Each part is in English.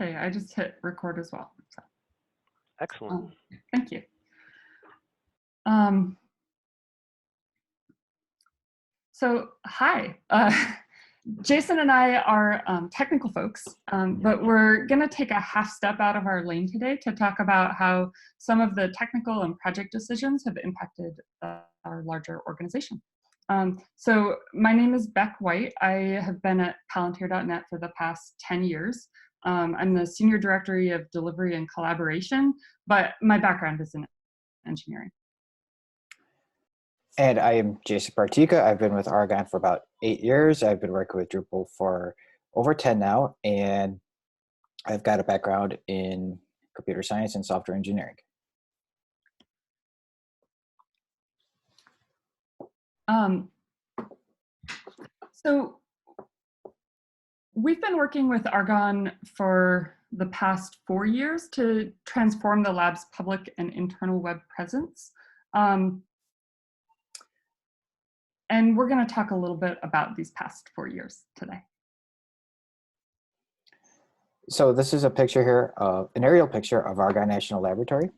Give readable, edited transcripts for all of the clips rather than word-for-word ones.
Okay, I just hit record as well. So, Excellent. Thank you. So hi, Jason and I are technical folks, but we're going to take a half step out of our lane today to talk about how some of the technical and project decisions have impacted our larger organization. So my name is Beck White. I have been at Palantir.net for the past 10 years. I'm the Senior Director of Delivery and Collaboration, but my background is in engineering. And I am Jason Partika. I've been with Argonne for about 8 years. I've been working with Drupal for over 10 now, and I've got a background in computer science and software engineering. So we've been working with Argonne for the past 4 years to transform the lab's public and internal web presence. And we're going to talk a little bit about these past 4 years today. So this is a picture here, an aerial picture of Argonne National Laboratory.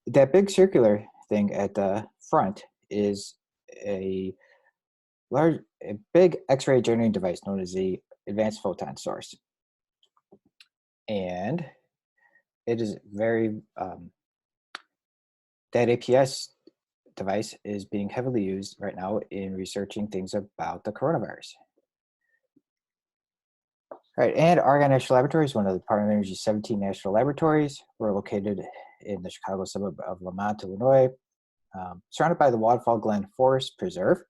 That big circular thing at the front is a big X-ray generating device known as the Advanced Photon Source. And it is very, that APS device is being heavily used right now in researching things about the coronavirus. Right, and Argonne National Laboratory is one of the Department of Energy's 17 national laboratories. We're located in the Chicago suburb of Lamont, Illinois, surrounded by the Waterfall Glen Forest Preserve.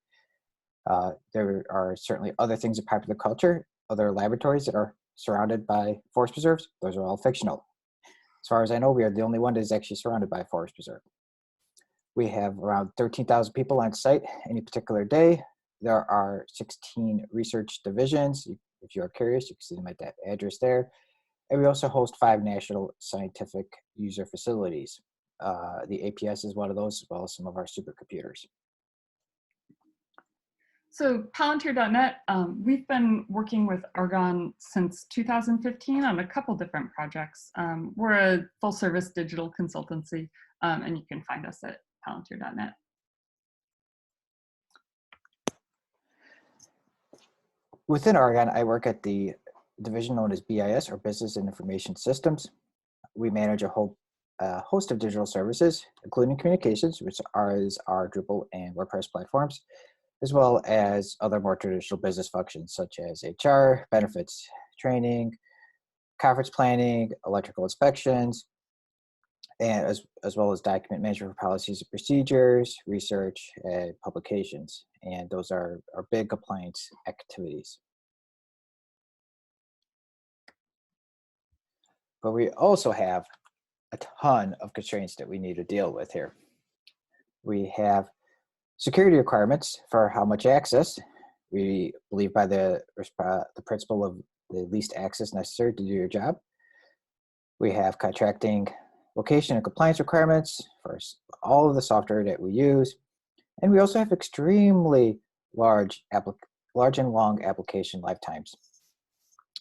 There are certainly other things of popular culture, other laboratories that are surrounded by forest preserves. Those are all fictional. As far as I know, we are the only one that is actually surrounded by a forest preserve. We have around 13,000 people on site any particular day. There are 16 research divisions. If you are curious, you can see them at that address there. And we also host 5 national scientific user facilities. The APS is one of those, as well as some of our supercomputers. So Palantir.net, we've been working with Argonne since 2015 on a couple different projects. We're a full-service digital consultancy, and you can find us at Palantir.net. Within Argonne, I work at the division known as BIS, or Business and Information Systems. We manage a whole host of digital services, including communications, which are our Drupal and WordPress platforms, as well as other more traditional business functions such as HR, benefits, training, conference planning, electrical inspections, and as well as document management for policies and procedures, research, and publications. And those are our big compliance activities. But we also have a ton of constraints that we need to deal with here. We have security requirements for how much access. We believe by the principle of the least access necessary to do your job. We have contracting, location, and compliance requirements for all of the software that we use. And we also have extremely large and long application lifetimes.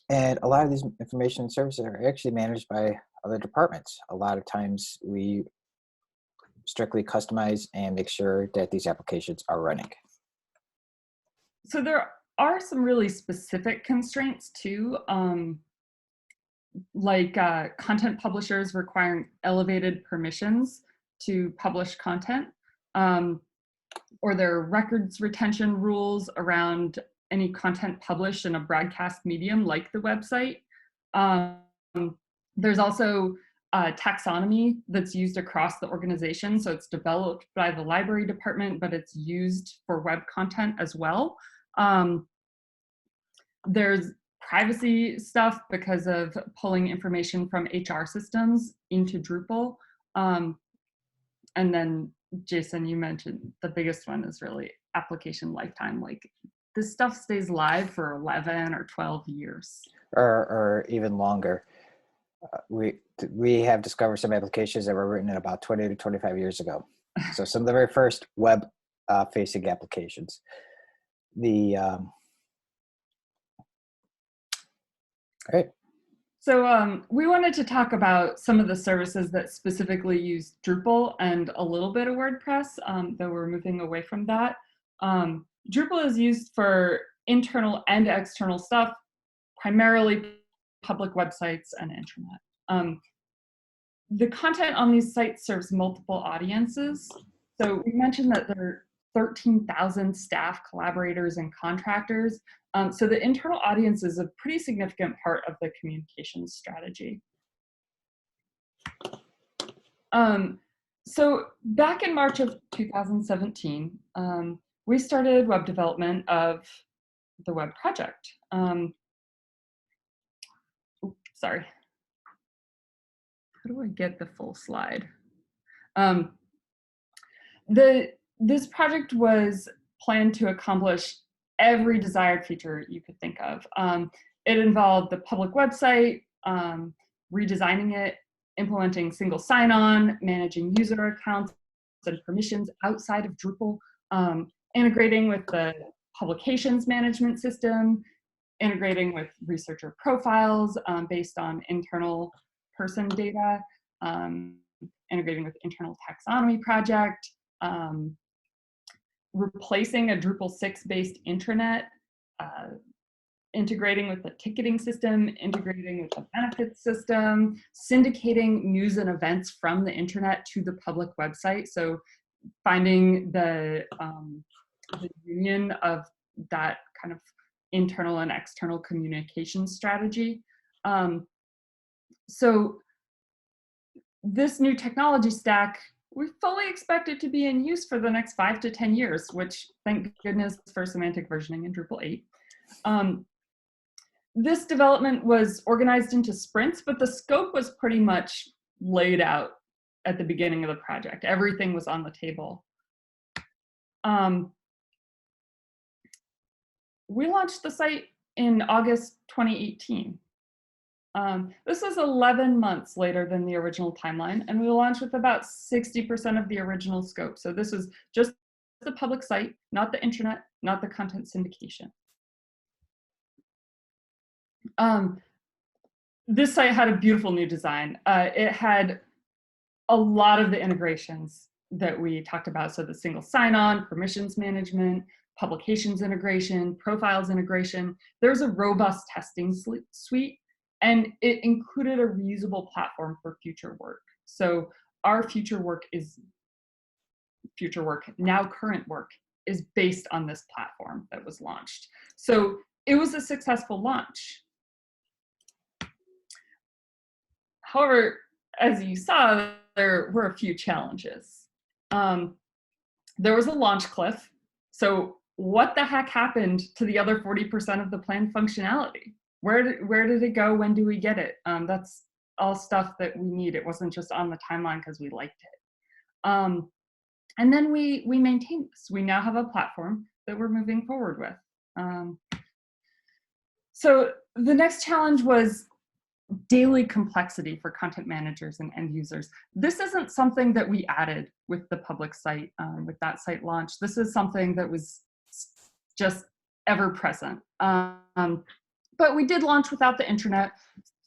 And a lot of these information and services are actually managed by other departments. A lot of times we strictly customize and make sure that these applications are running. So there are some really specific constraints too, like content publishers requiring elevated permissions to publish content, or there are records retention rules around any content published in a broadcast medium like the website. There's also taxonomy that's used across the organization. So it's developed by the library department, but it's used for web content as well. There's privacy stuff because of pulling information from HR systems into Drupal. And then Jason, you mentioned the biggest one is really application lifetime. Like this stuff stays live for 11 or 12 years. Or even longer. We have discovered some applications that were written in about 20 to 25 years ago. So some of the very first web facing applications. All right. So we wanted to talk about some of the services that specifically use Drupal and a little bit of WordPress, though we're moving away from that. Drupal is used for internal and external stuff, primarily public websites and intranet. The content on these sites serves multiple audiences. So we mentioned that there are 13,000 staff, collaborators, and contractors. So the internal audience is a pretty significant part of the communications strategy. So back in March of 2017, we started web development of the web project. Sorry. How do I get the full slide? This project was planned to accomplish every desired feature you could think of. It involved the public website, redesigning it, implementing single sign-on, managing user accounts and permissions outside of Drupal, integrating with the publications management system, integrating with researcher profiles based on internal person data, integrating with internal taxonomy project, replacing a Drupal 6 based intranet, integrating with the ticketing system, integrating with the benefits system, syndicating news and events from the intranet to the public website. So finding the union of that kind of internal and external communication strategy. So this new technology stack, we fully expect it to be in use for the next 5 to 10 years, which thank goodness for semantic versioning in Drupal 8. This development was organized into sprints, but the scope was pretty much laid out at the beginning of the project. Everything was on the table. We launched the site in August 2018. This was 11 months later than the original timeline, and we launched with about 60% of the original scope. So this was just the public site, not the intranet, not the content syndication. This site had a beautiful new design. It had a lot of the integrations that we talked about. So the single sign-on, permissions management, publications integration, profiles integration. There's a robust testing suite, and it included a reusable platform for future work. So our future work, now current work, is based on this platform that was launched. So it was a successful launch. However, as you saw, there were a few challenges. There was a launch cliff. So what the heck happened to the other 40% of the planned functionality? Where did it go? When do we get it? That's all stuff that we need. It wasn't just on the timeline because we liked it. And then we maintained this. We now have a platform that we're moving forward with. So the next challenge was daily complexity for content managers and end users. This isn't something that we added with the public site, with that site launch. This is something that was just ever present. But we did launch without the intranet,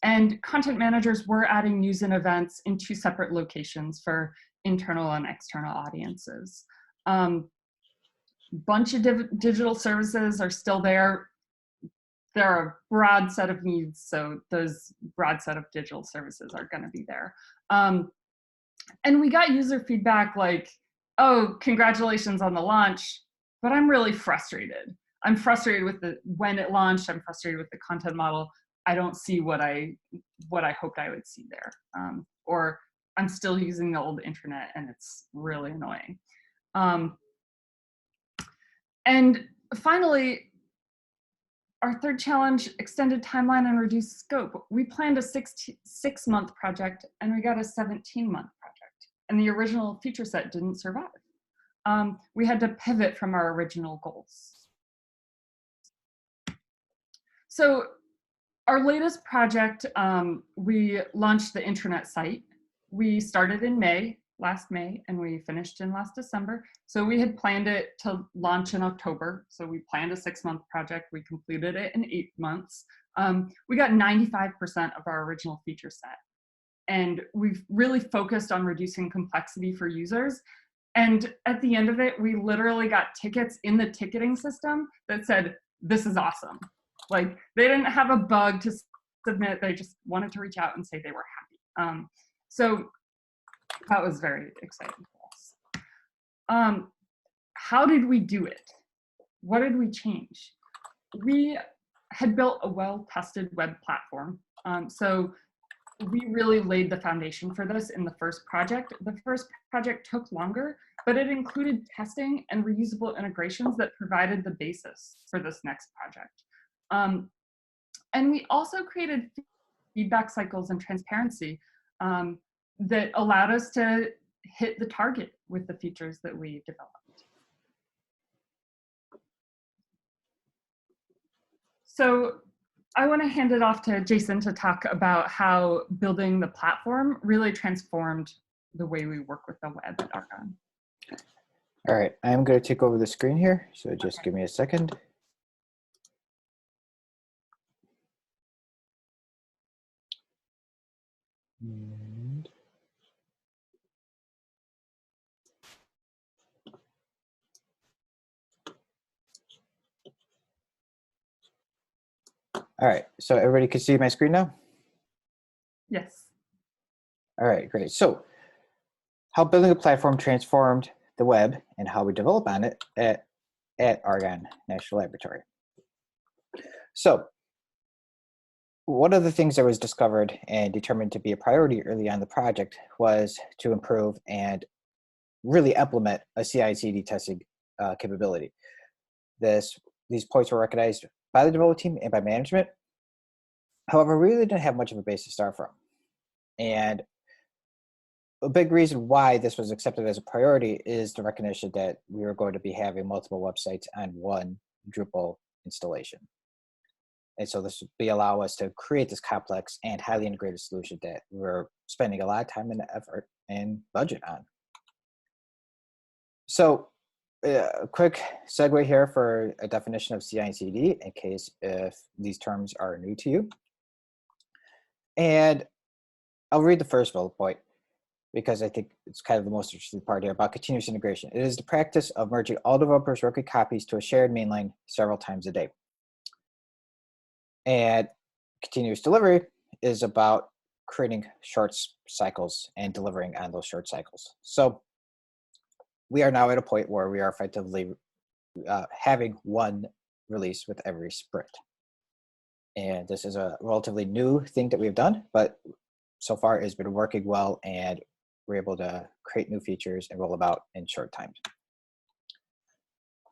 and content managers were adding news and events in 2 separate locations for internal and external audiences. Bunch of digital services are still there. There are a broad set of needs, so those broad set of digital services are going to be there. And we got user feedback like, oh, congratulations on the launch, but I'm really frustrated. I'm frustrated with when it launched. I'm frustrated with the content model. I don't see what I hoped I would see there. Or I'm still using the old intranet and it's really annoying. And finally, our third challenge, extended timeline and reduced scope. We planned a 6-month project and we got a 17-month project, and the original feature set didn't survive. We had to pivot from our original goals. So our latest project, we launched the intranet site. We started in last May, and we finished in last December. So we had planned it to launch in October. So we planned a 6-month project. We completed it in 8 months. We got 95% of our original feature set. And we've really focused on reducing complexity for users. And at the end of it, we literally got tickets in the ticketing system that said, this is awesome. Like, they didn't have a bug to submit, they just wanted to reach out and say they were happy. So that was very exciting for us. How did we do it? What did we change? We had built a well-tested web platform. So we really laid the foundation for this in the first project. The first project took longer, but it included testing and reusable integrations that provided the basis for this next project. And we also created feedback cycles and transparency that allowed us to hit the target with the features that we developed. So I want to hand it off to Jason to talk about how building the platform really transformed the way we work with the web at Argonne. All right, I'm going to take over the screen here, so just give me a second. And all right, so everybody can see my screen now? Yes. All right, great. So how building a platform transformed the web and how we develop on it at Argonne National Laboratory. So one of the things that was discovered and determined to be a priority early on in the project was to improve and really implement a CI/CD testing capability. These points were recognized by the development team and by management. However, we really didn't have much of a base to start from. And a big reason why this was accepted as a priority is the recognition that we were going to be having multiple websites on one Drupal installation. And so this would allow us to create this complex and highly integrated solution that we're spending a lot of time and effort and budget on. So a quick segue here for a definition of CI/CD in case if these terms are new to you. And I'll read the first bullet point because I think it's kind of the most interesting part here about continuous integration. It is the practice of merging all developers' working copies to a shared mainline several times a day. And continuous delivery is about creating short cycles and delivering on those short cycles. So we are now at a point where we are effectively having one release with every sprint. And this is a relatively new thing that we've done, but so far it's been working well and we're able to create new features and roll them out in short times.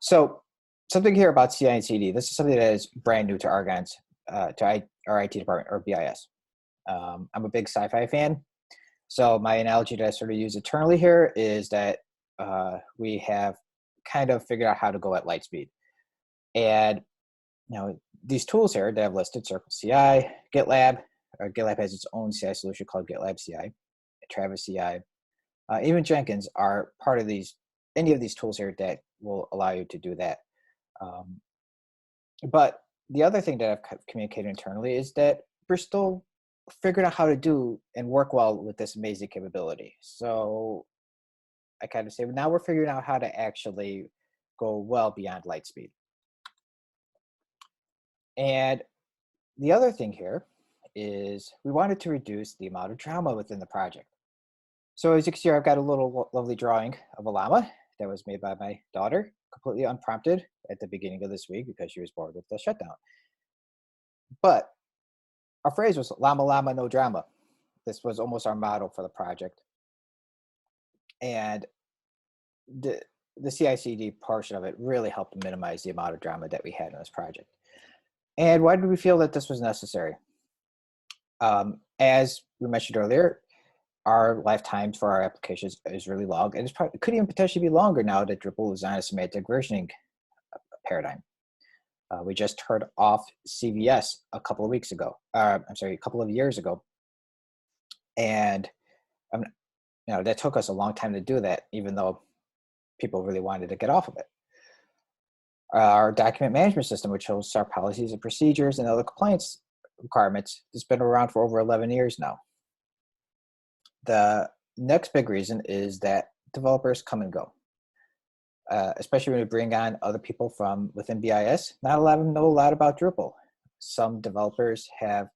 So something here about CI/CD. This is something that is brand new to Argonne's, to our IT department, or BIS. I'm a big sci-fi fan. So my analogy that I sort of use internally here is that we have kind of figured out how to go at light speed. And these tools here that I've listed, Circle CI, GitLab, or GitLab has its own CI solution called GitLab CI, Travis CI, even Jenkins are part of any of these tools here that will allow you to do that. But the other thing that I've communicated internally is that we're still figuring out how to do and work well with this amazing capability. So I kind of say, well, now we're figuring out how to actually go well beyond light speed. And the other thing here is we wanted to reduce the amount of drama within the project. So as you can see, I've got a little lovely drawing of a llama that was made by my daughter, completely unprompted at the beginning of this week because she was bored with the shutdown. But our phrase was llama, llama, no drama. This was almost our motto for the project. And the CI/CD portion of it really helped minimize the amount of drama that we had in this project. And why did we feel that this was necessary? As we mentioned earlier, our lifetimes for our applications is really long, and it could even potentially be longer now that Drupal is on a semantic versioning paradigm. We just turned off CVS a couple of weeks ago. A couple of years ago, and that took us a long time to do that, even though people really wanted to get off of it. Our document management system, which hosts our policies and procedures and other compliance requirements that's been around for over 11 years now. The next big reason is that developers come and go, especially when you bring on other people from within BIS. Not a lot of them know a lot about Drupal. Some developers have,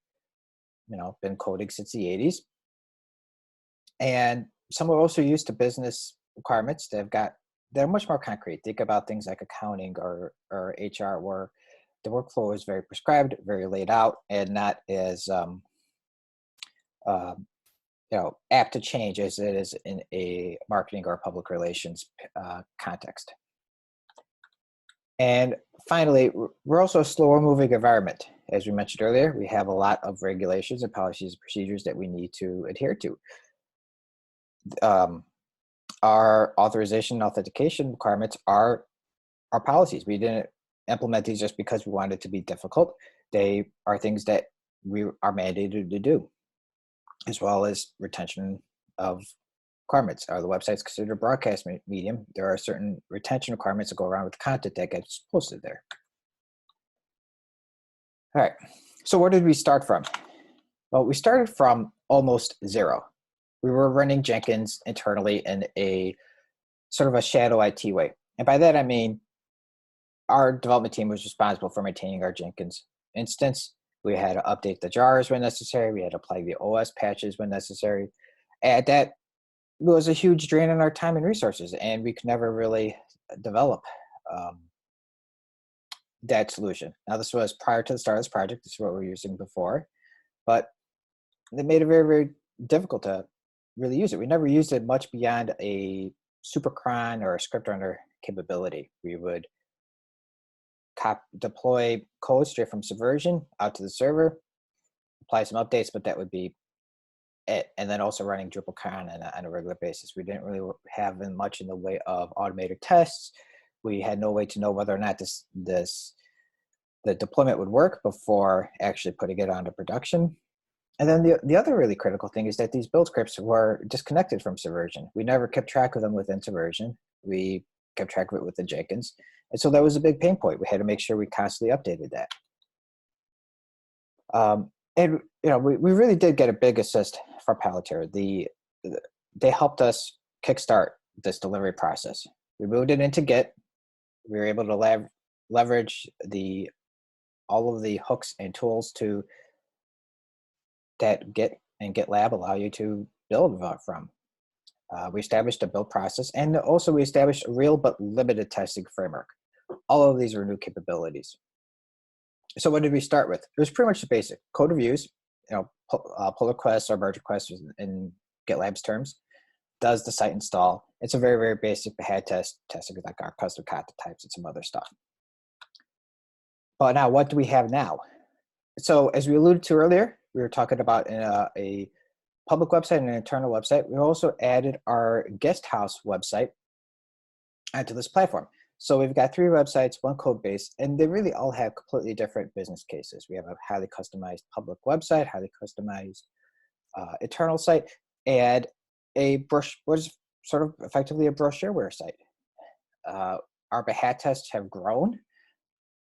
been coding since the 80s. And some are also used to business requirements. They're much more concrete. Think about things like accounting or HR, where the workflow is very prescribed, very laid out, and not as apt to change as it is in a marketing or public relations context. And finally, we're also a slower moving environment. As we mentioned earlier, we have a lot of regulations and policies and procedures that we need to adhere to. Our authorization and authentication requirements are our policies. We didn't implement these just because we wanted it to be difficult. They are things that we are mandated to do, as well as retention of requirements. Are the websites considered a broadcast medium? There are certain retention requirements that go around with the content that gets posted there. All right, so where did we start from? Well, we started from almost zero. We were running Jenkins internally in a sort of a shadow IT way. And by that, I mean, our development team was responsible for maintaining our Jenkins instance. We had to update the jars when necessary. We had to apply the OS patches when necessary. And that was a huge drain on our time and resources, and we could never really develop that solution. Now, this was prior to the start of this project. This is what we were using before, but it made it very, very difficult to really use it. We never used it much beyond a super cron or a script runner capability. We would deploy code straight from Subversion out to the server, apply some updates, but that would be it. And then also running DrupalCon on a regular basis. We didn't really have much in the way of automated tests. We had no way to know whether or not the deployment would work before actually putting it onto production. And then the other really critical thing is that these build scripts were disconnected from Subversion. We never kept track of them within Subversion. We kept track of it within Jenkins. And so that was a big pain point. We had to make sure we constantly updated that. And we really did get a big assist from Palantir. They helped us kickstart this delivery process. We moved it into Git. We were able to leverage all of the hooks and tools that Git and GitLab allow you to build from. We established a build process, and also we established a real but limited testing framework. All of these are new capabilities. So what did we start with? It was pretty much the basic code reviews, pull requests or merge requests in GitLab's terms. Does the site install? It's a very, very basic behead testing like our custom content types and some other stuff. But now, what do we have now? So as we alluded to earlier, we were talking about a public website and an internal website. We also added our guest house website onto this platform. So we've got 3 websites, 1 code base, and they really all have completely different business cases. We have a highly customized public website, highly customized internal site, and what is sort of effectively a brochureware site. Our behat tests have grown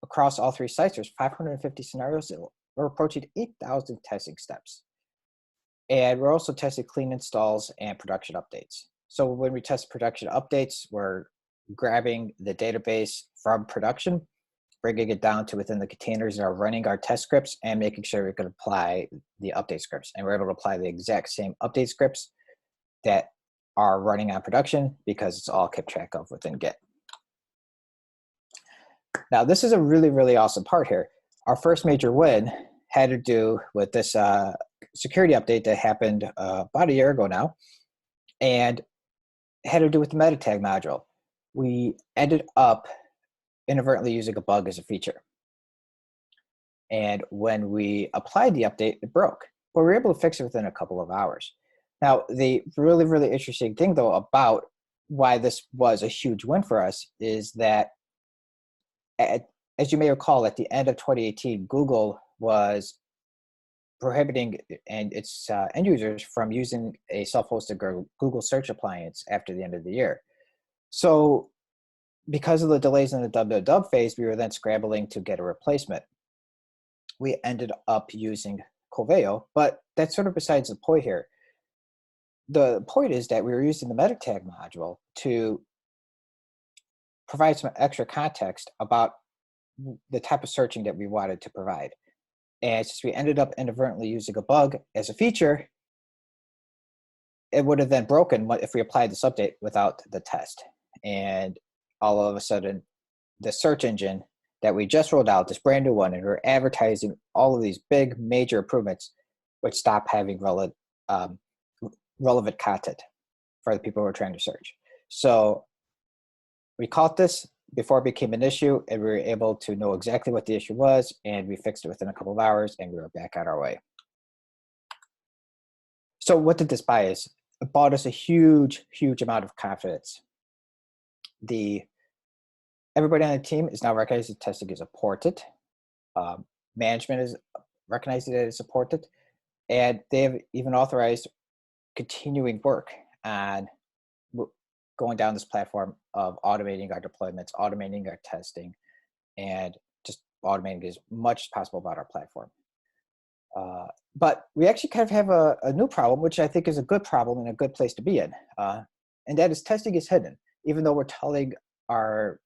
across all 3 sites. There's 550 scenarios. We're approaching 8,000 testing steps. And we're also testing clean installs and production updates. So when we test production updates, we're grabbing the database from production, bringing it down to within the containers and are running our test scripts and making sure we can apply the update scripts. And we're able to apply the exact same update scripts that are running on production because it's all kept track of within Git. Now, this is a really, really awesome part here. Our first major win had to do with this security update that happened about a year ago now, and it had to do with the meta tag module. We ended up inadvertently using a bug as a feature. And when we applied the update, it broke. But we were able to fix it within a couple of hours. Now, the really, really interesting thing, though, about why this was a huge win for us is that, as you may recall, at the end of 2018, Google was prohibiting its end users from using a self-hosted Google search appliance after the end of the year. So because of the delays in the www phase, we were then scrambling to get a replacement. we ended up using Coveo, but that's sort of besides the point here. The point is that we were using the meta tag module to provide some extra context about the type of searching that we wanted to provide. And since we ended up inadvertently using a bug as a feature, it would have then broken if we applied this update without the test. And all of a sudden, the search engine that we just rolled out, this brand new one, and we're advertising all of these big major improvements, would stop having relevant content for the people who are trying to search. So we caught this before it became an issue, and we were able to know exactly what the issue was, and we fixed it within a couple of hours, and we were back on our way. So what did this buy us? It bought us a huge, huge amount of confidence. Everybody on the team is now recognizing testing is important. Management is recognizing that it's important. And they have even authorized continuing work on going down this platform of automating our deployments, automating our testing, and just automating as much as possible about our platform. But we actually kind of have a new problem, which I think is a good problem and a good place to be in. And that is testing is hidden. Even though we're telling our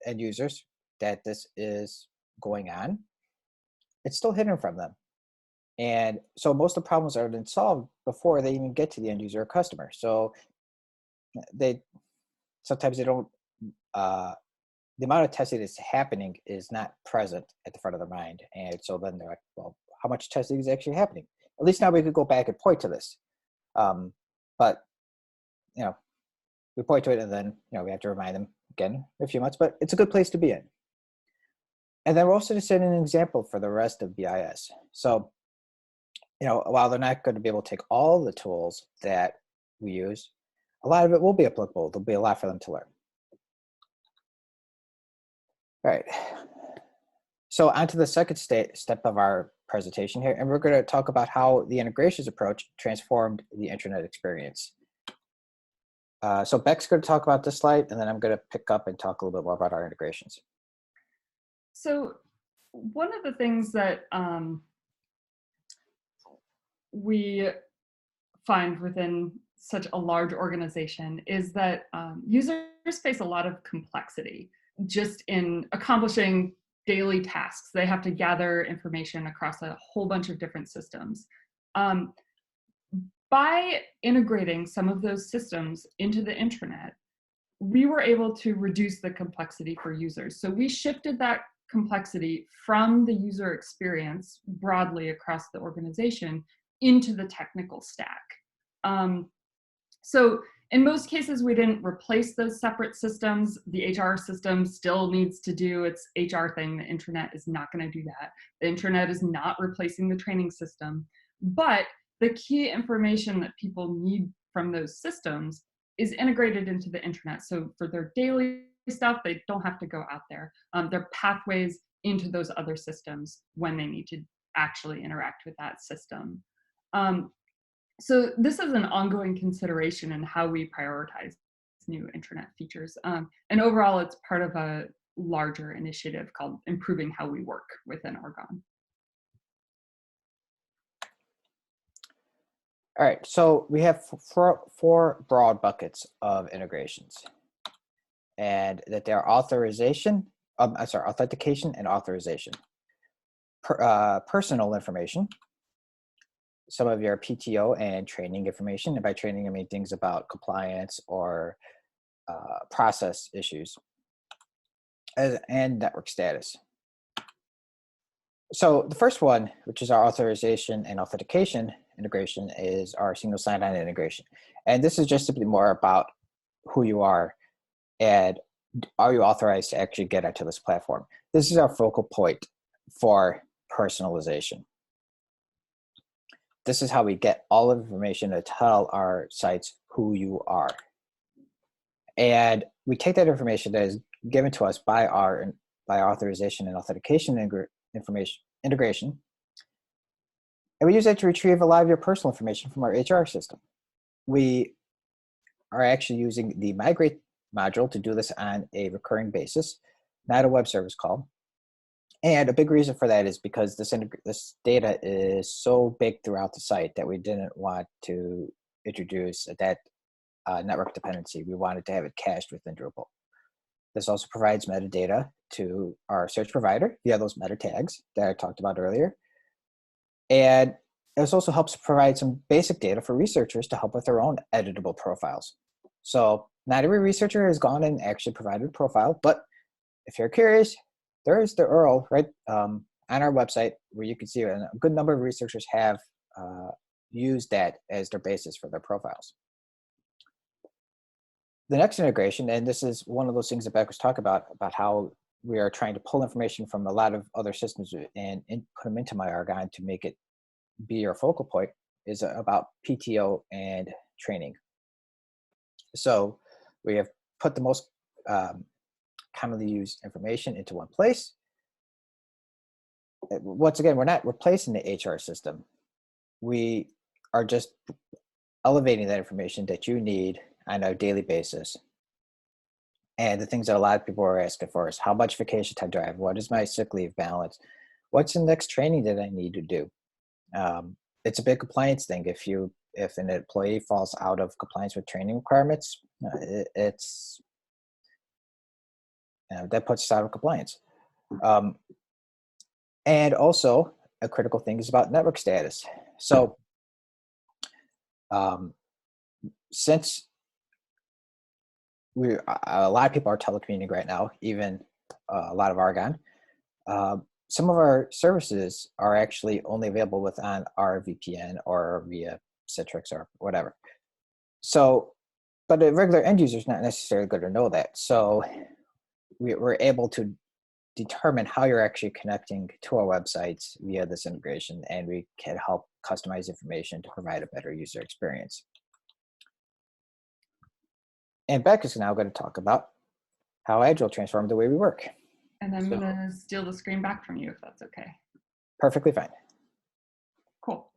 end users that this is going on, it's still hidden from them. And so most of the problems are then solved before they even get to the end user or customer. So sometimes they don't, the amount of testing that's happening is not present at the front of their mind. And so then they're like, well, how much testing is actually happening? At least now we could go back and point to this. But, we point to it and then, we have to remind them again in a few months, but it's a good place to be in. And then we're also just setting an example for the rest of BIS. So, while they're not going to be able to take all the tools that we use, a lot of it will be applicable. There'll be a lot for them to learn. All right. So on to the second step of our presentation here, and we're going to talk about how the integrations approach transformed the intranet experience. So Beck's going to talk about this slide, and then I'm going to pick up and talk a little bit more about our integrations. So one of the things that we find within such a large organization is that users face a lot of complexity just in accomplishing daily tasks. They have to gather information across a whole bunch of different systems. By integrating some of those systems into the intranet, we were able to reduce the complexity for users. So we shifted that complexity from the user experience broadly across the organization into the technical stack. So in most cases, we didn't replace those separate systems. The HR system still needs to do its HR thing. The intranet is not going to do that. The intranet is not replacing the training system. But the key information that people need from those systems is integrated into the intranet. So for their daily stuff, they don't have to go out there. There are pathways into those other systems when they need to actually interact with that system. So this is an ongoing consideration in how we prioritize new intranet features. And overall, it's part of a larger initiative called Improving How We Work within Argonne. All right, so we have four broad buckets of integrations, and that they are authentication and authorization. Personal information, some of your PTO and training information, and by training I mean things about compliance or process issues, and network status. So the first one, which is our authorization and authentication integration, is our single sign-on integration. And this is just simply more about who you are and are you authorized to actually get onto this platform. This is our focal point for personalization. This is how we get all of the information to tell our sites who you are. And we take that information that is given to us by our authorization and authentication integration, and we use that to retrieve a lot of your personal information from our HR system. We are actually using the migrate module to do this on a recurring basis, not a web service call. And a big reason for that is because this data is so big throughout the site that we didn't want to introduce that network dependency. We wanted to have it cached within Drupal. This also provides metadata to our search provider via those meta tags that I talked about earlier. And this also helps provide some basic data for researchers to help with their own editable profiles. So not every researcher has gone and actually provided a profile, but if you're curious, there is the URL right on our website where you can see a good number of researchers have used that as their basis for their profiles. The next integration, and this is one of those things that Beck was talking about how we are trying to pull information from a lot of other systems and put them into my Argonne to make it be your focal point, is about PTO and training. So we have put the most commonly used information into one place. Once again, we're not replacing the HR system. We are just elevating that information that you need on a daily basis. And the things that a lot of people are asking for is how much vacation time do I have? What is my sick leave balance? What's the next training that I need to do? It's a big compliance thing. If an employee falls out of compliance with training requirements, that puts us out of compliance. And also a critical thing is about network status. So since a lot of people are telecommuting right now, even a lot of Argonne, some of our services are actually only available on our VPN or via Citrix or whatever. So, but a regular end user is not necessarily going to know that. So we're able to determine how you're actually connecting to our websites via this integration, and we can help customize information to provide a better user experience. And Beck is now going to talk about how Agile transformed the way we work. And I'm going to steal the screen back from you, if that's okay. Perfectly fine. Cool.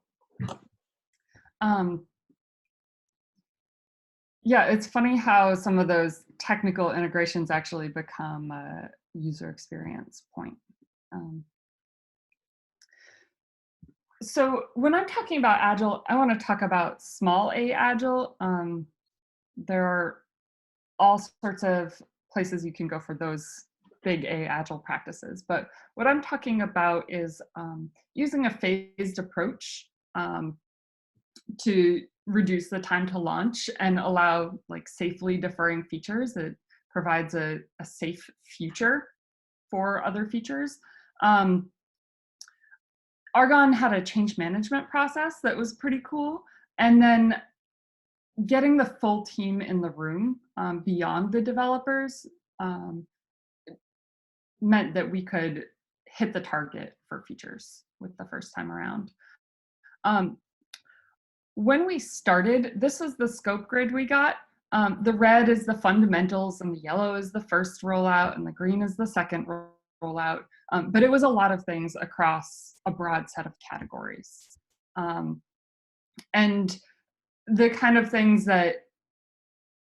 Yeah, it's funny how some of those technical integrations actually become a user experience point. So when I'm talking about Agile, I want to talk about small a Agile. There are all sorts of places you can go for those big A Agile practices. But what I'm talking about is using a phased approach to reduce the time to launch and allow like safely deferring features. It provides a safe future for other features. Argonne had a change management process that was pretty cool. And then getting the full team in the room beyond the developers meant that we could hit the target for features with the first time around. When we started, this was the scope grid we got. The red is the fundamentals, and the yellow is the first rollout, and the green is the second rollout. But it was a lot of things across a broad set of categories. And the kind of things that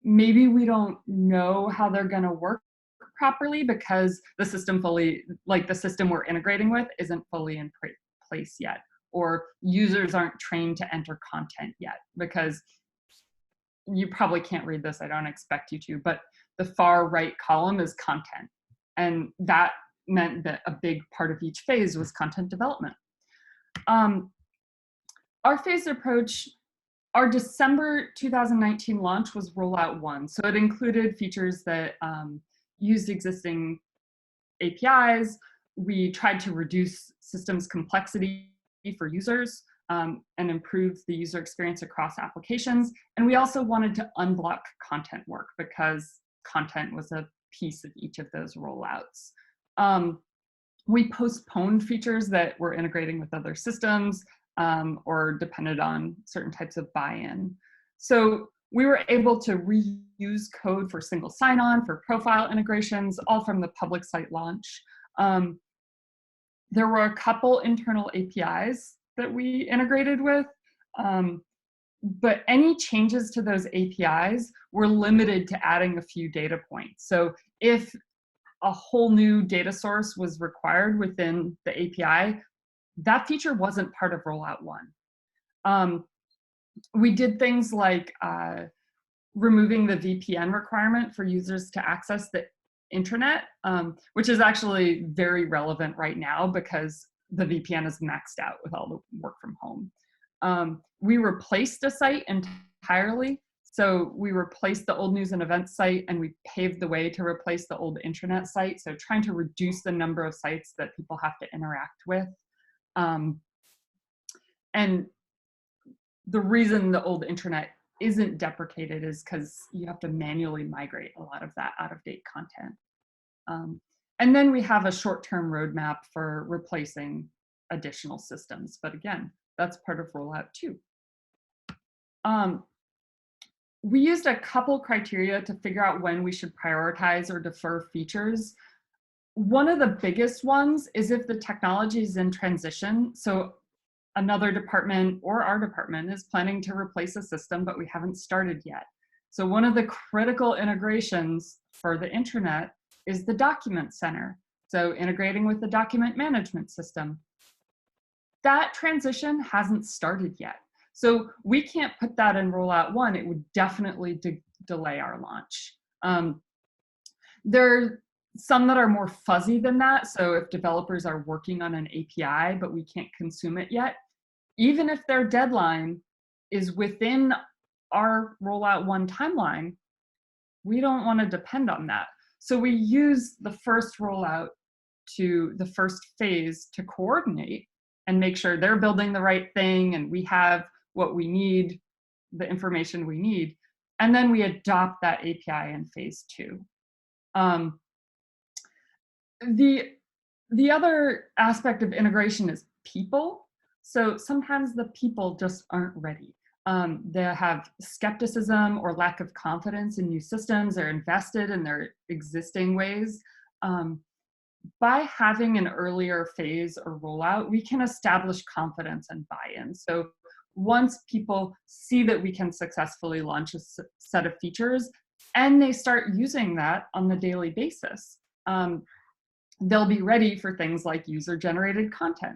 maybe we don't know how they're going to work properly because the system the system we're integrating with isn't fully in place yet, or users aren't trained to enter content yet, because you probably can't read this, I don't expect you to, but the far right column is content. And that meant that a big part of each phase was content development. Our phased approach, our December 2019 launch was Rollout 1. So it included features that used existing APIs. We tried to reduce systems complexity for users and improve the user experience across applications. And we also wanted to unblock content work because content was a piece of each of those rollouts. We postponed features that were integrating with other systems or depended on certain types of buy-in. So we were able to reuse code for single sign-on, for profile integrations, all from the public site launch. There were a couple internal APIs that we integrated with, but any changes to those APIs were limited to adding a few data points. So if a whole new data source was required within the API. That feature wasn't part of Rollout 1. We did things like removing the VPN requirement for users to access the intranet, which is actually very relevant right now because the VPN is maxed out with all the work from home. We replaced a site entirely. So we replaced the old news and events site and we paved the way to replace the old intranet site. So trying to reduce the number of sites that people have to interact with. And the reason the old intranet isn't deprecated is because you have to manually migrate a lot of that out-of-date content. And then we have a short-term roadmap for replacing additional systems. But again, that's part of Rollout 2. We used a couple criteria to figure out when we should prioritize or defer features. One of the biggest ones is if the technology is in transition. So another department or our department is planning to replace a system, but we haven't started yet. So one of the critical integrations for the intranet is the document center. So integrating with the document management system. That transition hasn't started yet. So we can't put that in Rollout 1. It would definitely delay our launch. There are some that are more fuzzy than that. So if developers are working on an API, but we can't consume it yet, even if their deadline is within our Rollout 1 timeline, we don't want to depend on that. So we use the first rollout to the first phase to coordinate and make sure they're building the right thing and we have what we need, the information we need, and then we adopt that API in phase 2. The other aspect of integration is people. So sometimes the people just aren't ready. They have skepticism or lack of confidence in new systems. They're invested in their existing ways. By having an earlier phase or rollout, we can establish confidence and buy-in. So once people see that we can successfully launch a set of features and they start using that on a daily basis, they'll be ready for things like user-generated content.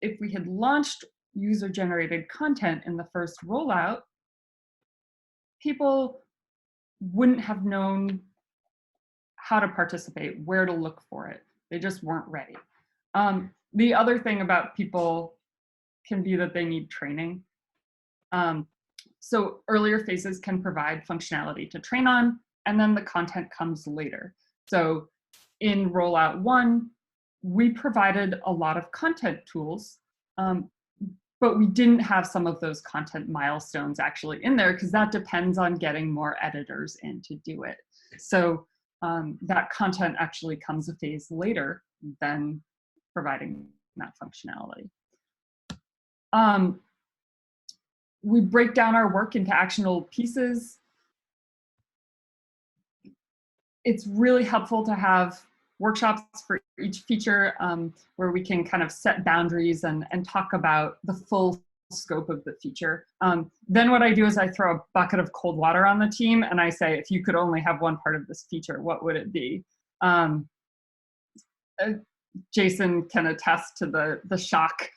If we had launched user-generated content in the first rollout, people wouldn't have known how to participate, where to look for it. They just weren't ready. The other thing about people can be that they need training. So earlier phases can provide functionality to train on, and then the content comes later. So in Rollout 1, we provided a lot of content tools, but we didn't have some of those content milestones actually in there because that depends on getting more editors in to do it. So that content actually comes a phase later than providing that functionality. We break down our work into actionable pieces. It's really helpful to have workshops for each feature where we can kind of set boundaries and talk about the full scope of the feature. Then what I do is I throw a bucket of cold water on the team and I say, if you could only have one part of this feature, what would it be? Jason can attest to the shock,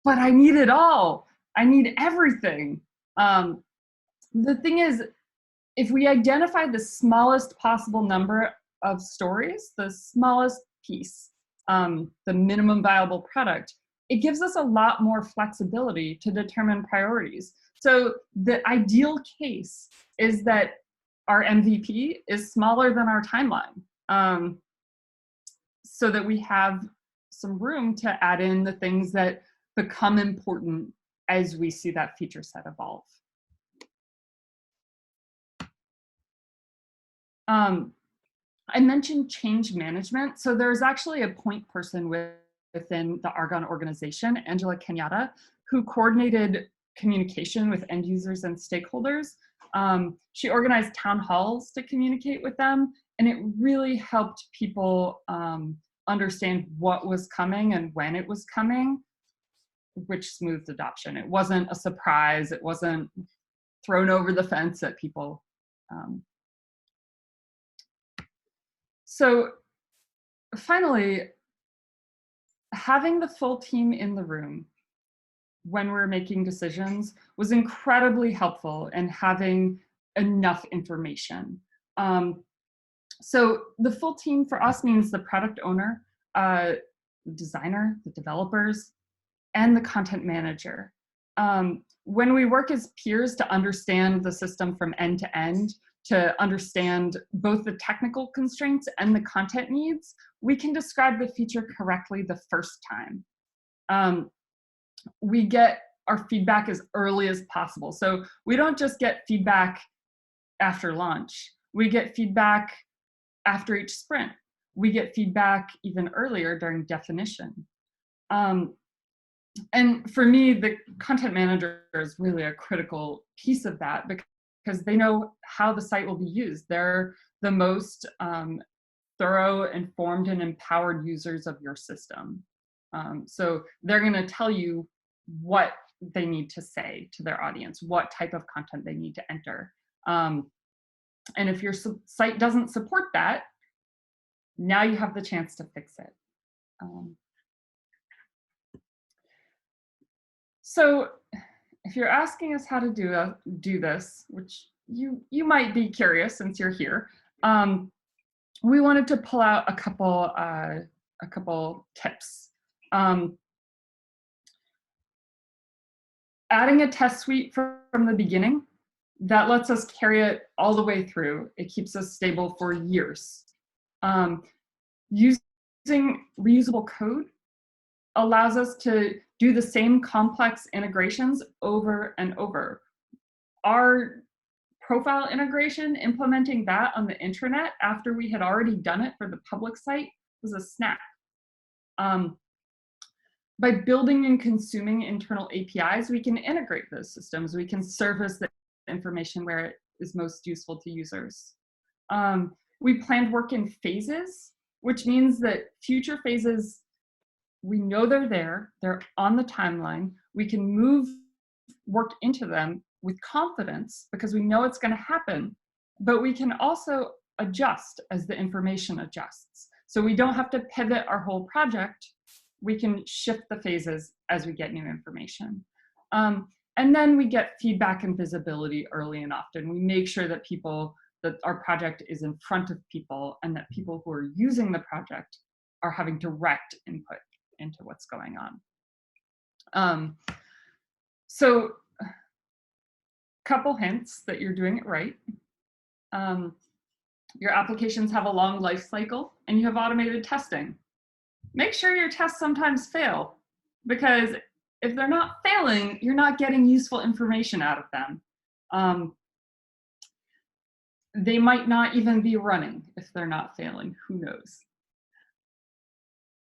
but I need it all. I need everything. The thing is, if we identify the smallest possible number of stories, the smallest piece, the minimum viable product, it gives us a lot more flexibility to determine priorities. So the ideal case is that our MVP is smaller than our timeline, so that we have some room to add in the things that become important as we see that feature set evolve. I mentioned change management. So there's actually a point person within the Argonne organization, Angela Kenyatta, who coordinated communication with end users and stakeholders. She organized town halls to communicate with them, and it really helped people understand what was coming and when it was coming, which smoothed adoption. It wasn't a surprise. It wasn't thrown over the fence at people. So finally, having the full team in the room when we're making decisions was incredibly helpful in having enough information. So the full team for us means the product owner, the designer, the developers, and the content manager. When we work as peers to understand the system from end to end, to understand both the technical constraints and the content needs, we can describe the feature correctly the first time. We get our feedback as early as possible. So we don't just get feedback after launch. We get feedback after each sprint. We get feedback even earlier during definition. And for me, the content manager is really a critical piece of that because they know how the site will be used. They're the most thorough, informed, and empowered users of your system. So they're going to tell you what they need to say to their audience, what type of content they need to enter. And if your site doesn't support that, now you have the chance to fix it. So if you're asking us how to do this, which you might be curious since you're here, we wanted to pull out a couple tips. Adding a test suite from the beginning, that lets us carry it all the way through. It keeps us stable for years. Using reusable code allows us to do the same complex integrations over and over. Our profile integration, implementing that on the intranet after we had already done it for the public site, was a snap. By building and consuming internal APIs, we can integrate those systems. We can surface the information where it is most useful to users. We planned work in phases, which means that future phases, we know they're on the timeline. We can move work into them with confidence because we know it's going to happen, but we can also adjust as the information adjusts. So we don't have to pivot our whole project. We can shift the phases as we get new information. And then we get feedback and visibility early and often. We make sure that that our project is in front of people and that people who are using the project are having direct input into what's going on. So couple hints that you're doing it right. Your applications have a long life cycle and you have automated testing. Make sure your tests sometimes fail, because if they're not failing, you're not getting useful information out of them. They might not even be running if they're not failing, who knows?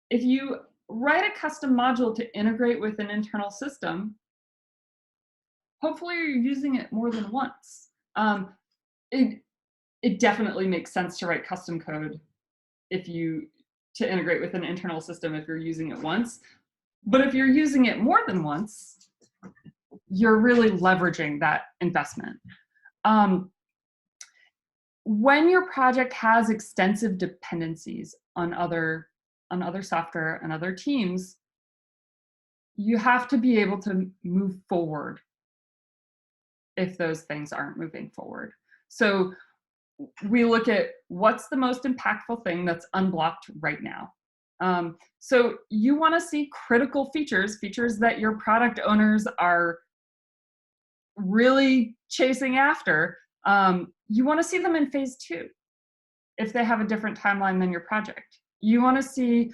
If you write a custom module to integrate with an internal system, hopefully you're using it more than once. It definitely makes sense to write custom code to integrate with an internal system if you're using it once. But if you're using it more than once, you're really leveraging that investment. When your project has extensive dependencies on other software and other teams, you have to be able to move forward if those things aren't moving forward. So we look at what's the most impactful thing that's unblocked right now. So you want to see critical features that your product owners are really chasing after. You want to see them in phase 2 if they have a different timeline than your project. You want to see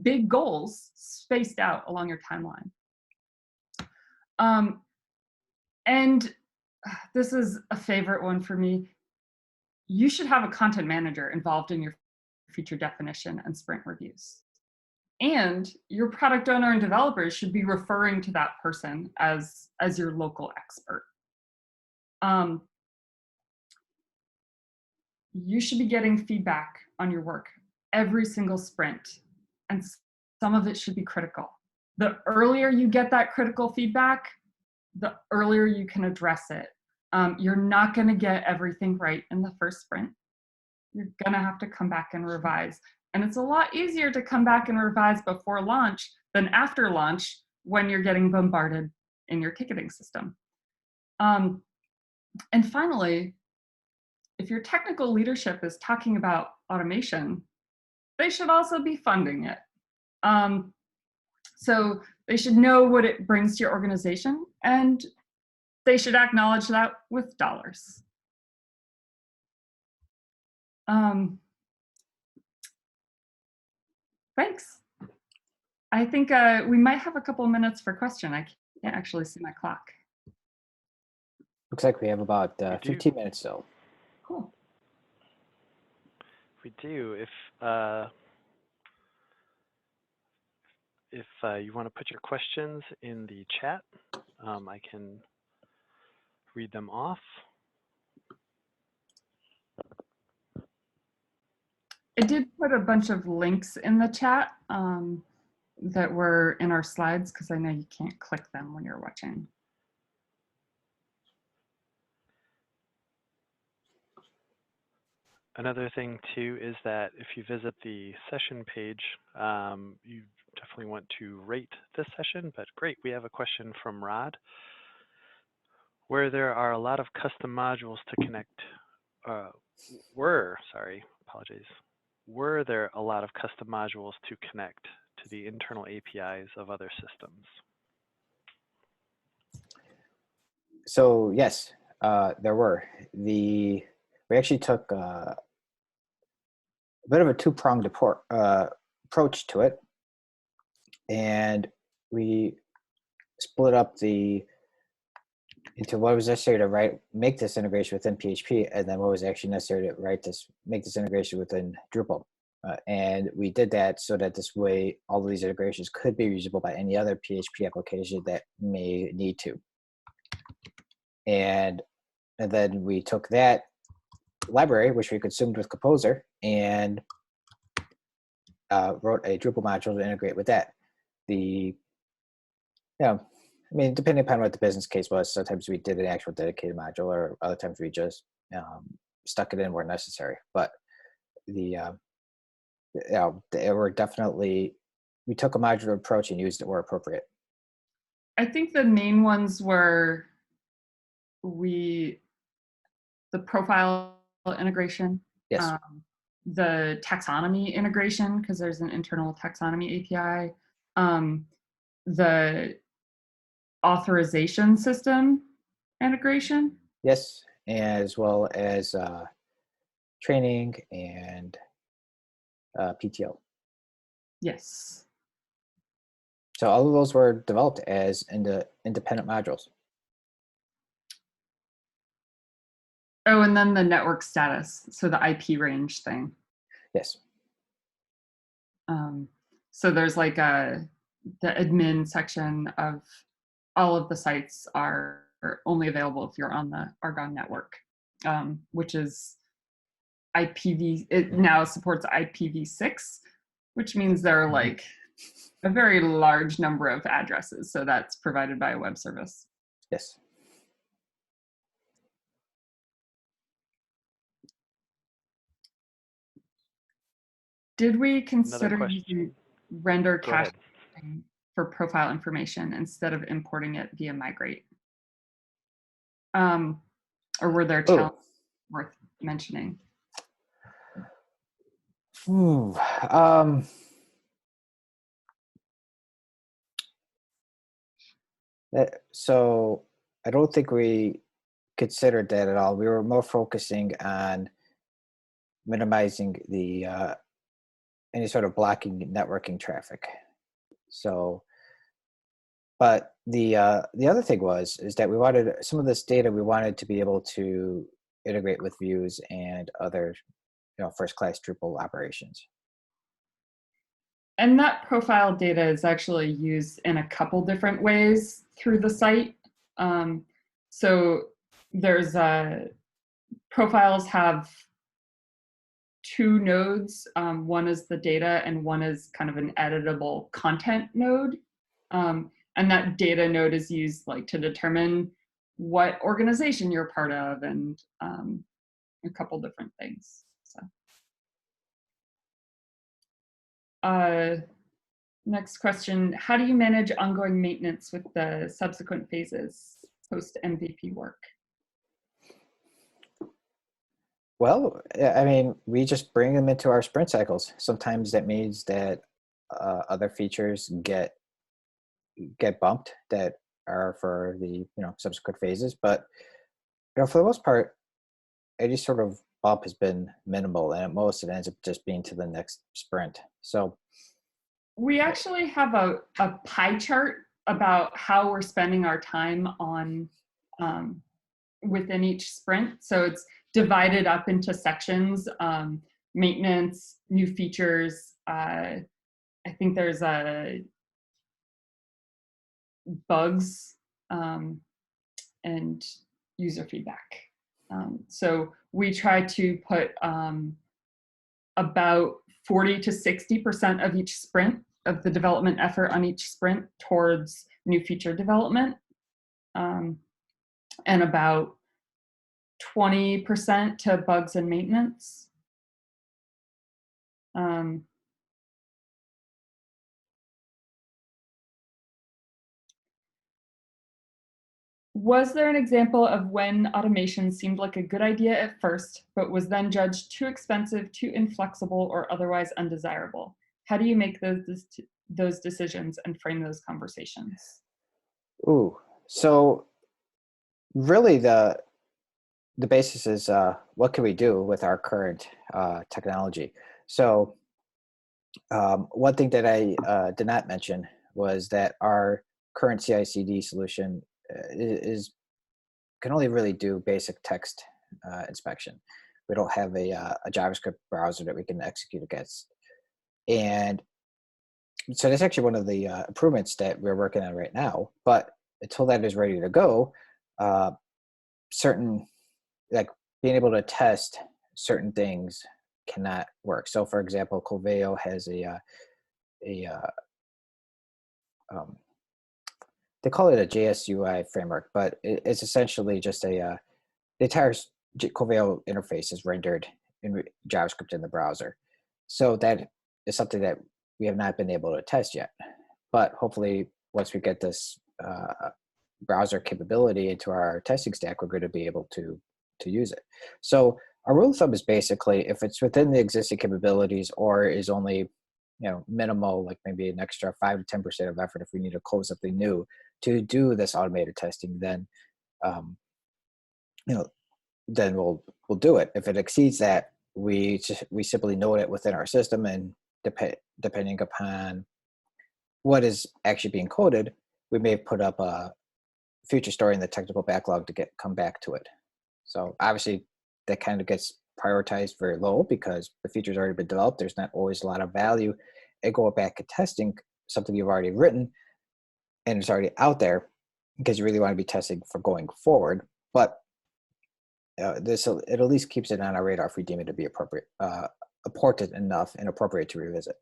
big goals spaced out along your timeline. And this is a favorite one for me. You should have a content manager involved in your feature definition and sprint reviews. And your product owner and developers should be referring to that person as your local expert. You should be getting feedback on your work every single sprint, and some of it should be critical. The earlier you get that critical feedback, the earlier you can address it. You're not going to get everything right in the first sprint. You're going to have to come back and revise. And it's a lot easier to come back and revise before launch than after launch when you're getting bombarded in your ticketing system. And finally, if your technical leadership is talking about automation, they should also be funding it. So they should know what it brings to your organization, and they should acknowledge that with dollars. Thanks. I think we might have a couple of minutes for question. I can't actually see my clock. Looks like we have about 15 minutes still. Cool. We do. If you want to put your questions in the chat, I can read them off. I did put a bunch of links in the chat that were in our slides, because I know you can't click them when you're watching. Another thing too is that if you visit the session page, you definitely want to rate this session, but great, we have a question from Rod. Where there are a lot of custom modules to connect, were there a lot of custom modules to connect to the internal APIs of other systems? So yes, there were. We actually took a bit of a two-pronged approach to it, and we split up into what was necessary to make this integration within PHP, and then what was actually necessary to make this integration within Drupal. And we did that so that this way all of these integrations could be usable by any other PHP application that may need to. And then we took that library, which we consumed with Composer, and wrote a Drupal module to integrate with that. I mean, depending upon what the business case was, sometimes we did an actual dedicated module, or other times we just stuck it in where necessary. But we took a modular approach and used it where appropriate. I think the main ones were the profile integration, Yes. the taxonomy integration, because there's an internal taxonomy API, the authorization system integration. Yes, as well as training and PTO. Yes. So all of those were developed as independent modules. Oh, and then the network status, so the IP range thing. Yes. So there's like the admin section of all of the sites are only available if you're on the Argonne network, which is it now supports IPv6, which means there are like a very large number of addresses. So that's provided by a web service. Yes. Did we consider using render cache for profile information instead of importing it via migrate? Or were there challenges worth mentioning? So I don't think we considered that at all. We were more focusing on minimizing the any sort of blocking networking traffic. So, but the other thing is that we wanted some of this data. We wanted to be able to integrate with views and other, first-class Drupal operations. And that profile data is actually used in a couple different ways through the site. So there's profiles have two nodes. One is the data and one is kind of an editable content node. And that data node is used like to determine what organization you're part of and a couple different things. So. Next question, how do you manage ongoing maintenance with the subsequent phases post MVP work? Well, I mean, we just bring them into our sprint cycles. Sometimes that means that other features get bumped that are for the subsequent phases, but for the most part, any sort of bump has been minimal, and at most it ends up just being to the next sprint. So we actually have a pie chart about how we're spending our time on within each sprint. So it's divided up into sections, maintenance, new features. I think there's bugs and user feedback. So we try to put about 40 to 60% of each sprint, of the development effort on each sprint, towards new feature development, and about 20% to bugs and maintenance. Was there an example of when automation seemed like a good idea at first, but was then judged too expensive, too inflexible, or otherwise undesirable? How do you make those decisions and frame those conversations? Ooh, so really the basis is what can we do with our current technology? So one thing that I did not mention was that our current CICD solution can only really do basic text inspection. We don't have a JavaScript browser that we can execute against. And so that's actually one of the improvements that we're working on right now. But until that is ready to go, certain, like being able to test certain things cannot work. So for example, Coveo has they call it a JS UI framework, but it's essentially just the entire Coveo interface is rendered in JavaScript in the browser. So that is something that we have not been able to test yet. But hopefully, once we get this browser capability into our testing stack, we're going to be able to use it. So our rule of thumb is basically if it's within the existing capabilities or is only minimal, like maybe an extra 5 to 10% of effort if we need to close something new to do this automated testing, then then we'll do it. If it exceeds that, we simply note it within our system, and depending upon what is actually being coded, we may put up a feature story in the technical backlog to come back to it. So obviously that kind of gets prioritized very low because the feature's already been developed. There's not always a lot of value in going back and testing something you've already written and it's already out there because you really want to be testing for going forward. But it at least keeps it on our radar if we deem it to be appropriate, important enough and appropriate to revisit.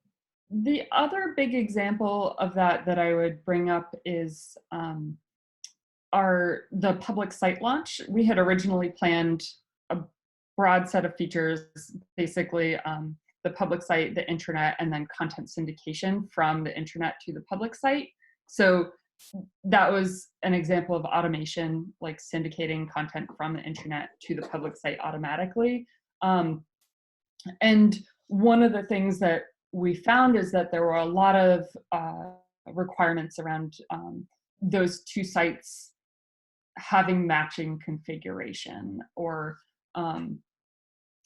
The other big example of that I would bring up is the public site launch. We had originally planned a broad set of features, basically the public site, the intranet, and then content syndication from the intranet to the public site. So that was an example of automation, like syndicating content from the intranet to the public site automatically. And one of the things that we found is that there were a lot of requirements around those two sites having matching configuration, or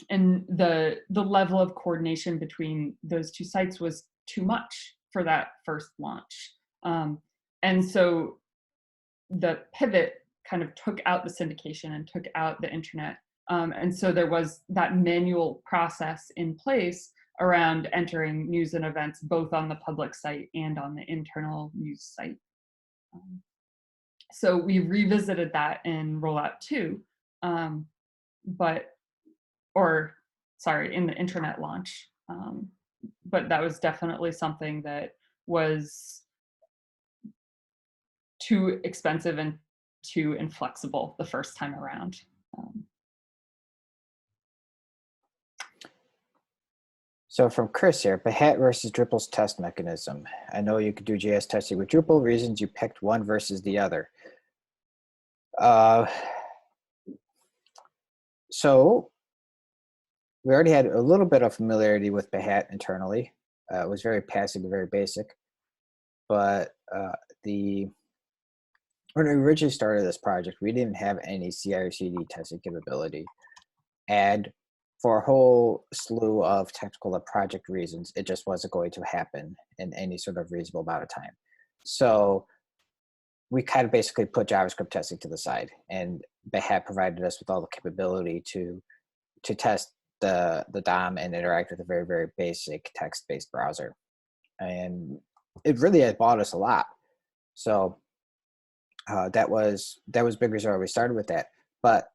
and the level of coordination between those two sites was too much for that first launch. And so the pivot kind of took out the syndication and took out the intranet. And so there was that manual process in place around entering news and events, both on the public site and on the internal news site. So we revisited that in Rollout 2, in the intranet launch. But that was definitely something that was too expensive and too inflexible the first time around. So from Chris here, Behat versus Drupal's test mechanism. I know you could do JS testing with Drupal. Reasons you picked one versus the other. So we already had a little bit of familiarity with Behat internally. It was very passive and very basic. But when we originally started this project, we didn't have any CICD testing capability. And for a whole slew of technical and project reasons, it just wasn't going to happen in any sort of reasonable amount of time. So we kind of basically put JavaScript testing to the side, and Behat provided us with all the capability to test the DOM and interact with a very, very basic text-based browser. And it really has bought us a lot. So that was big reason why we started with that. But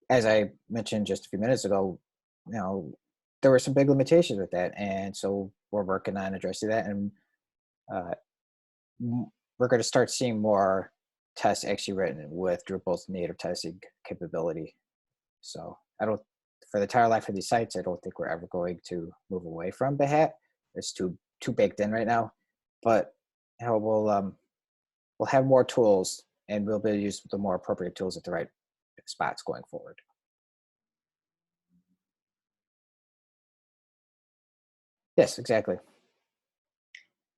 as I mentioned just a few minutes ago, there were some big limitations with that, and so we're working on addressing that, and we're going to start seeing more tests actually written with Drupal's native testing capability. So for the entire life of these sites, I don't think we're ever going to move away from Behat. It's too baked in right now, but we'll have more tools, and we'll be able to use the more appropriate tools at the right spots going forward. Yes, exactly.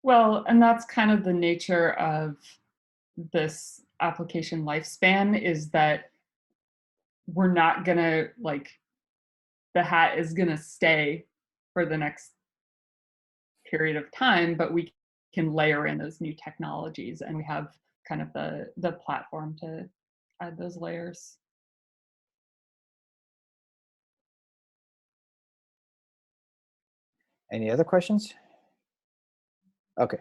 Well, and that's kind of the nature of this application lifespan, is that we're not gonna, Behat is gonna stay for the next period of time, but we can layer in those new technologies, and we have kind of the platform to add those layers. Any other questions? Okay.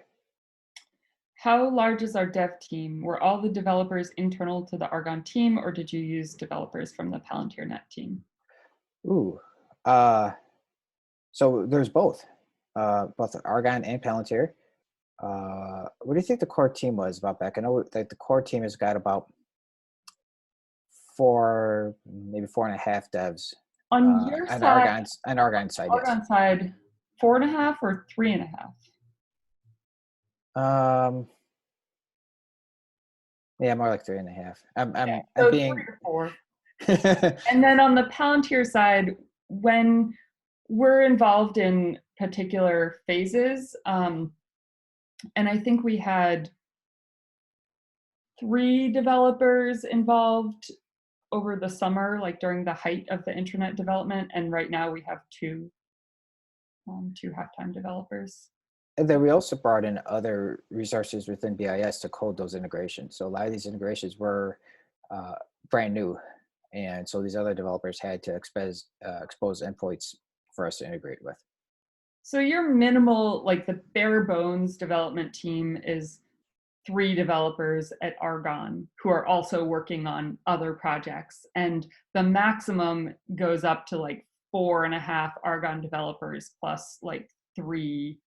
How large is our dev team? Were all the developers internal to the Argonne team, or did you use developers from the PalantirNet team? Ooh. So there's both Argonne and Palantir. What do you think the core team was about back? I know that the core team has got about maybe 4.5 devs. On your on side, Argonne side, Argonne yes. side, 4.5 or 3.5? Yeah, more like 3.5. I'm So being 3 or 4. And then on the Palantir side, when we're involved in particular phases, and I think we had 3 developers involved over the summer, like during the height of the intranet development, and right now we have 2 half-time developers. And then we also brought in other resources within BIS to code those integrations. So a lot of these integrations were brand new, and so these other developers had to expose endpoints for us to integrate with. So your minimal, like the bare bones development team is 3 developers at Argonne who are also working on other projects, and the maximum goes up to like 4.5 Argonne developers plus like 3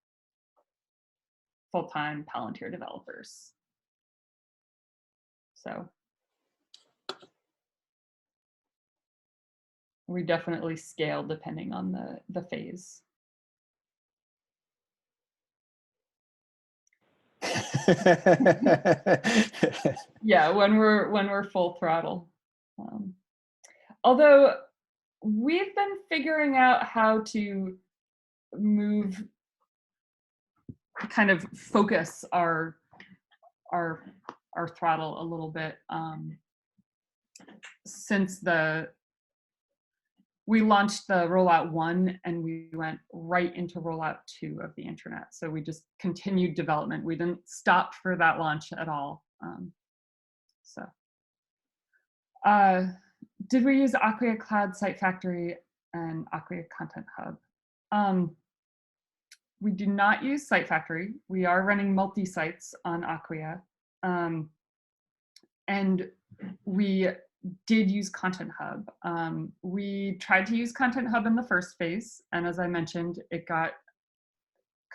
full-time Palantir developers. So we definitely scale depending on the phase. Yeah, when we're full throttle. Although we've been figuring out how to kind of focus our throttle a little bit since we launched the Rollout 1 and we went right into Rollout 2 of the Intranet. So we just continued development. We didn't stop for that launch at all. Did we use Acquia Cloud Site Factory and Acquia Content Hub? We do not use Site Factory. We are running multi-sites on Acquia. And we did use Content Hub. We tried to use Content Hub in the first phase, and as I mentioned, it got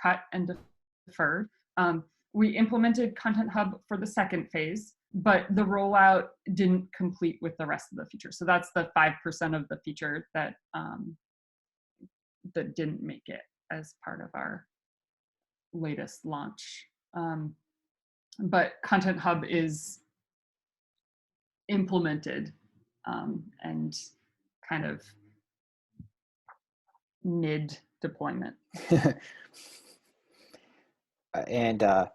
cut and deferred. We implemented Content Hub for the second phase, but the rollout didn't complete with the rest of the feature. So that's the 5% of the feature that that didn't make it. as part of our latest launch. But Content Hub is implemented and kind of mid deployment. And no,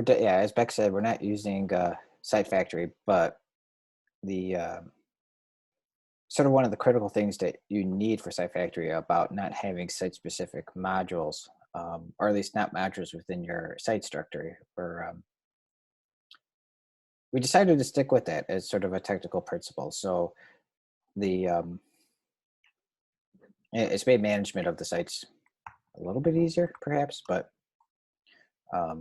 yeah, as Beck said, we're not using Site Factory, but the sort of one of the critical things that you need for Site Factory about not having site-specific modules, or at least not modules within your site structure, or we decided to stick with that as sort of a technical principle. So the it's made management of the sites a little bit easier, perhaps, but other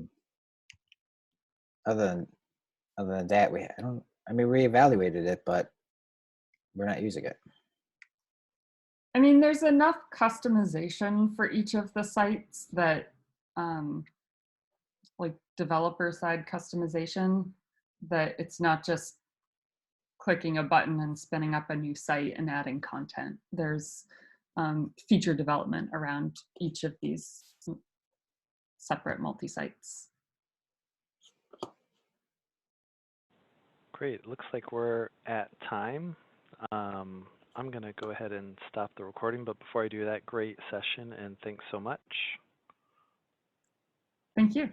than that, we evaluated it, but we're not using it. I mean, there's enough customization for each of the sites that, like developer side customization, that it's not just clicking a button and spinning up a new site and adding content. There's feature development around each of these separate multi-sites. Great. Looks like we're at time. I'm going to go ahead and stop the recording, but before I do that, great session and thanks so much. Thank you.